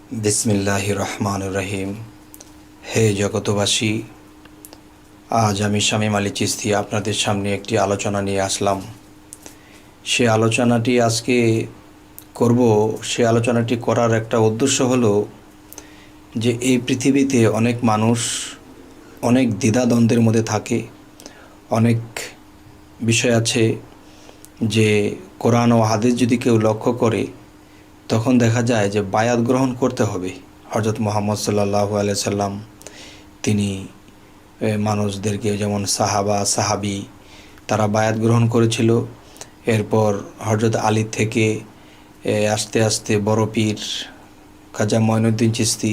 বিসমিল্লাহির রহমানির রহিম। হে জগতবাসী, আজ আমি শামীম আলী চিশতি আপনাদের সামনে একটি আলোচনা নিয়ে আসলাম। সে আলোচনাটি আজকে করব। সে আলোচনাটি করার একটা উদ্দেশ্য হলো যে এই পৃথিবীতে অনেক মানুষ অনেক দ্বিধাদ্বন্দ্বের মধ্যে থাকে। অনেক বিষয় আছে যে কোরআন ও হাদিস যদি কেউ লক্ষ্য করে তখন দেখা যায় যে বায়াত গ্রহণ করতে হবে। হযরত মুহাম্মদ সাল্লাল্লাহু আলাইহি সাল্লাম তিনি মানুষদেরকে, যেমন সাহাবি তারা বায়াত গ্রহণ করেছিল। এরপর হযরত আলী থেকে আস্তে আস্তে বড় পীর খাজা মঈনুদ্দিন চিশতি,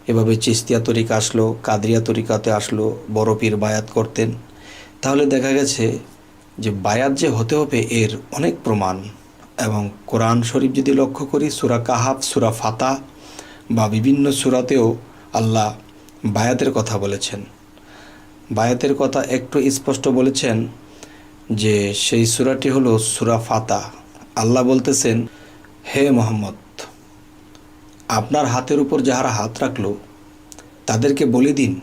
এভাবে চিশতিয়া তরিকা আসলো, কাদরিয়া তরিকাতে আসলো, বড় পীর বায়াত করতেন। তাহলে দেখা গেছে যে বায়াত যে হতে হবে এর অনেক প্রমাণ। এবং কোরআন শরীফ যদি লক্ষ্য করি, সূরা কাহাফ, সূরা ফাতা বা বিভিন্ন সূরাতেও আল্লাহ বায়াতের কথা বলেছেন। বায়াতের কথা একটু স্পষ্ট বলেছেন যে সেই সূরাটি হলো সূরা ফাতা। আল্লাহ বলতেছেন, হে মুহাম্মদ, আপনার হাতের উপর যাহারা হাত রাখলো তাদেরকে বলে দিন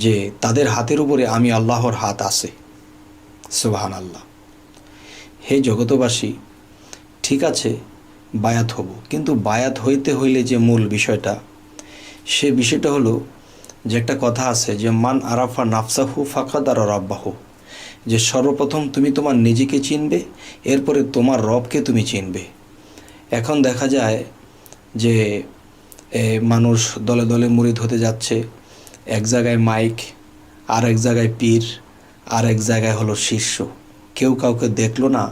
যে তাদের হাতের উপরে আমি আল্লাহর হাত আছে। সুবহানাল্লাহ। হে জগতবাসী, ঠিক আছে বায়াত হব, কিন্তু বায়াত হইতে হইলে যে মূল বিষয়টা, সে বিষয়টা হলো যে একটা কথা আছে যে মান আরাফা নাফসাহু ফাকাদ আরা রাব্বাহু, যে সর্বপ্রথম তুমি তোমার নিজেকে চিনবে, এরপরে তোমার রবকে তুমি চিনবে। এখন দেখা যায় যে মানুষ দলে দলে মুরিদ হতে যাচ্ছে। এক জায়গায় মাইক, আর এক জায়গায় পীর, আর এক জায়গায় হলো শিষ্য। কেউ কাউকে দেখলো না,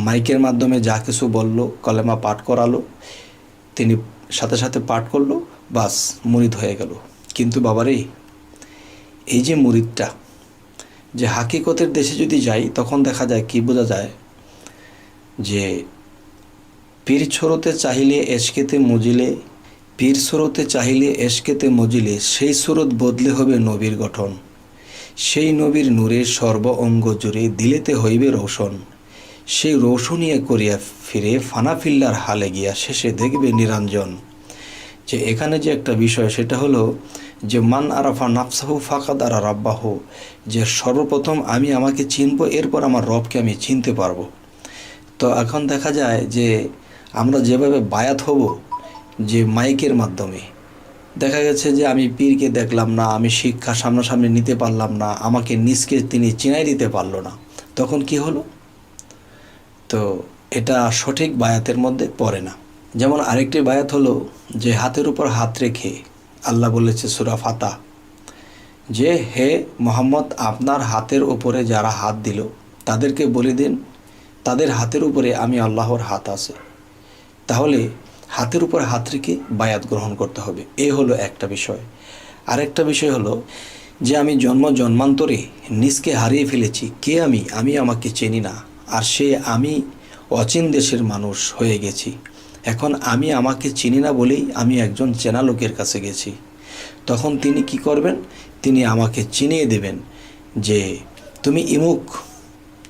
মাইকের মাধ্যমে যা কিছু বলল, কলেমা পাঠ করালো, তিনি সাথে সাথে পাঠ করলো, বাস মুরিদ হয়ে গেল। কিন্তু বাবারে, এই যে মুরিদটা, যে হাকিকতের দেশে যদি যাই তখন দেখা যায় কি বোঝা যায় যে পীর ছড়তে চাহিলে এশকেতে মজিলে, পীর ছড়তে চাহিলে এশকেতে মজিলে, সেই সুরত বদলে হবে নবীর গঠন, সেই নবীর নূরের সর্ব অঙ্গ জুড়ে দিলেতে হইবে রোশন, সেই রোশনিয়ে করিয়া ফিরে ফানাফিল্লার হালে গিয়া শেষে দেখবে নিরঞ্জন। যে এখানে যে একটা বিষয়, সেটা হলো যে মান আরাফা নাফসাহু ফাকাদ আরা রাব্বাহু, যে সর্বপ্রথম আমি আমাকে চিনব, এরপর আমার রবকে আমি চিনতে পারবো। তো এখন দেখা যায় যে আমরা যেভাবে বায়াত হব, যে মাইকের মাধ্যমে, দেখা গেছে যে আমি পীরকে দেখলাম না, আমি শিক্ষা সামনাসামনি নিতে পারলাম না, আমাকে নিজকে তিনি চিনাই দিতে পারলো না, তখন কি হলো? তো এটা সঠিক বায়াতের মধ্যে পড়ে না। যেমন আরেকটি বায়াত হলো যে হাতের উপর হাত রেখে আল্লাহ বলেছে সূরা ফাতা যে হে মুহাম্মদ, আপনার হাতের উপরে যারা হাত দিল তাদেরকে বলে দিন তাদের হাতের উপরে আমি আল্লাহর হাত আছে। তাহলে হাতের উপর হাত রেখে বায়াত গ্রহণ করতে হবে। এ হলো একটা বিষয়। আরেকটা বিষয় হলো যে আমি জন্মান্তরে নিজকে হারিয়ে ফেলেছি। কে আমি আমাকে চিনি না, আর সে আমি অচিন দেশের মানুষ হয়ে গেছি। এখন আমি আমাকে চিনি না বলেই আমি একজন চেনা লোকের কাছে গেছি। তখন তিনি কি করবেন? তিনি আমাকে চিনিয়ে দেবেন যে তুমি ইমুক,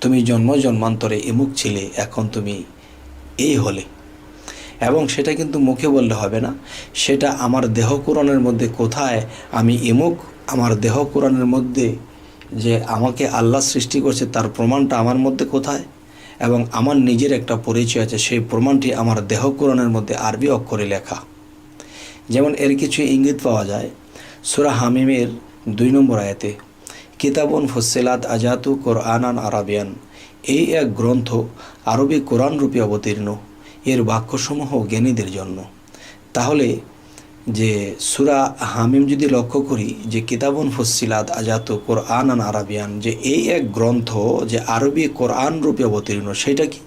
তুমি জন্মান্তরে ইমুক ছিলে, এখন তুমি এই হলে। এবং সেটা কিন্তু মুখে বললে হবে না, সেটা আমার দেহ কোরআনের মধ্যে কোথায় আমি ইমুক, আমার দেহ কোরআনের মধ্যে যে আমাকে আল্লাহ সৃষ্টি করছে তার প্রমাণটা আমার মধ্যে কোথায়, এবং আমার নিজের একটা পরিচয় আছে, সেই প্রমাণটি আমার দেহ কোরআনের মধ্যে আরবি অক্ষরে লেখা। যেমন এর কিছু ইঙ্গিত পাওয়া যায় সূরা হামিমের 2 নম্বর আয়াতে, কিতাবুন ফুসসিলাত আজাতু কোরআনান আরাবিয়ান, এই এক গ্রন্থ আরবি কোরআন রূপে অবতীর্ণ, এর বাক্যসমূহ জ্ঞানীদের জন্য। তাহলে যে সূরা হামিম যদি লক্ষ্য করি যে কিতাবুন ফুসসিলাত আজাতু কোরআনান আরাবিয়ান, যে এই এক গ্রন্থ যে আরবি কোরআন রূপে অবতীর্ণ, সেটা কি?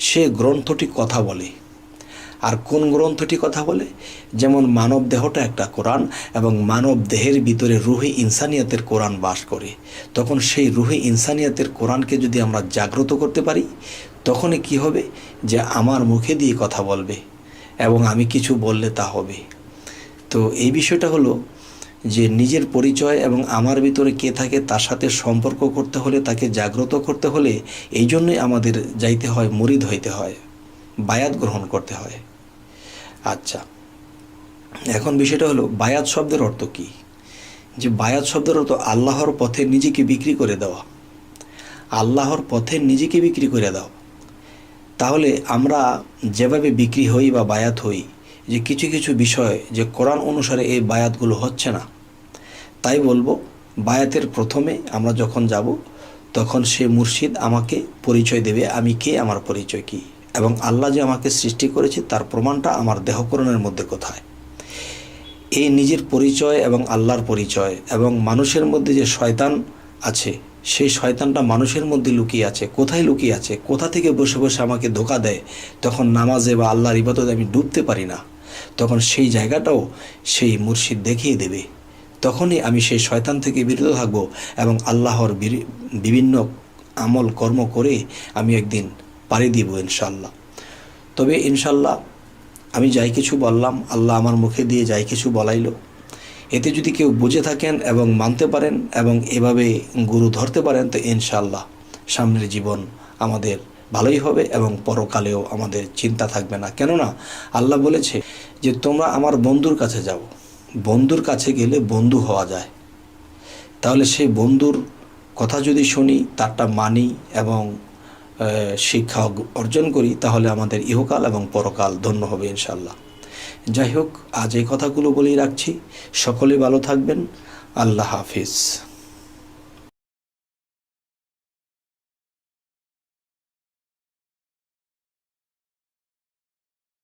সে গ্রন্থটি কথা বলে। আর কোন গ্রন্থটি কথা বলে? যেমন মানব দেহটা একটা কোরআন, এবং মানব দেহের ভিতরে রুহে ইনসানিয়াতের কোরআন বাস করে। তখন সেই রুহে ইনসানিয়াতের কোরআনকে যদি আমরা জাগ্রত করতে পারি, তখনই কি হবে? যে আমার মুখে দিয়ে কথা বলবে এবং আমি কিছু বললে তা হবে। তো এই বিষয়টা হলো যে নিজের পরিচয় এবং আমার ভিতরে কে থাকে তার সাথে সম্পর্ক করতে হলে, তাকে জাগ্রত করতে হলে, এই জন্যই আমাদের যাইতে হয়, মুরিদ হইতে হয়, বায়াত গ্রহণ করতে হয়। আচ্ছা, এখন বিষয়টা হলো বায়াত শব্দের অর্থ কী? যে বায়াত শব্দের অর্থ আল্লাহর পথে নিজেকে বিক্রি করে দেওয়া। আল্লাহর পথে নিজেকে বিক্রি করে দাও। তাহলে আমরা যেভাবে বিক্রি হই বা বায়াত হই, যে কিছু কিছু বিষয় যে কোরআন অনুসারে এই বায়াতগুলো হচ্ছে না, তাই বলবো বায়াতের প্রথমে আমরা যখন যাব তখন সে মুর্শিদ আমাকে পরিচয় দেবে আমি কে, আমার পরিচয় কী, এবং আল্লাহ যে আমাকে সৃষ্টি করেছে তার প্রমাণটা আমার দেহকরণের মধ্যে কোথায়। এই নিজের পরিচয় এবং আল্লাহর পরিচয় এবং মানুষের মধ্যে যে শয়তান আছে, সেই শয়তানটা মানুষের মধ্যে লুকিয়ে আছে, কোথায় লুকিয়ে আছে, কোথা থেকে বসে বসে আমাকে ধোঁকা দেয়, তখন নামাজে বা আল্লাহর ইবাদতে আমি ডুবতে পারি না, তখন সেই জায়গাটাও সেই মুর্শিদ দেখিয়ে দেবে। তখনই আমি সেই শয়তান থেকে বিরত থাকব এবং আল্লাহর বিভিন্ন আমল কর্ম করে আমি একদিন পাড়ি দিব ইনশাল্লাহ। তবে ইনশাল্লাহ আমি যাই কিছু বললাম, আল্লাহ আমার মুখে দিয়ে যাই কিছু বলাইলো, এতে যদি কেউ বুঝে থাকেন এবং মানতে পারেন এবং এভাবে গুরু ধরতে পারেন, তো ইনশাল্লাহ সামনের জীবন আমাদের ভালোই হবে এবং পরকালেও আমাদের চিন্তা থাকবে না। কেননা আল্লাহ বলেছে যে তোমরা আমার বন্ধুর কাছে যাও, বন্ধুর কাছে গেলে বন্ধু হওয়া যায়। তাহলে সেই বন্ধুর কথা যদি শুনি, তারটা মানি এবং শিক্ষা অর্জন করি, তাহলে আমাদের ইহকাল এবং পরকাল ধন্য হবে ইনশাল্লাহ। যাই হোক, আজ এই কথাগুলো বলেই রাখছি। সকলে ভালো থাকবেন। আল্লাহ হাফিজ।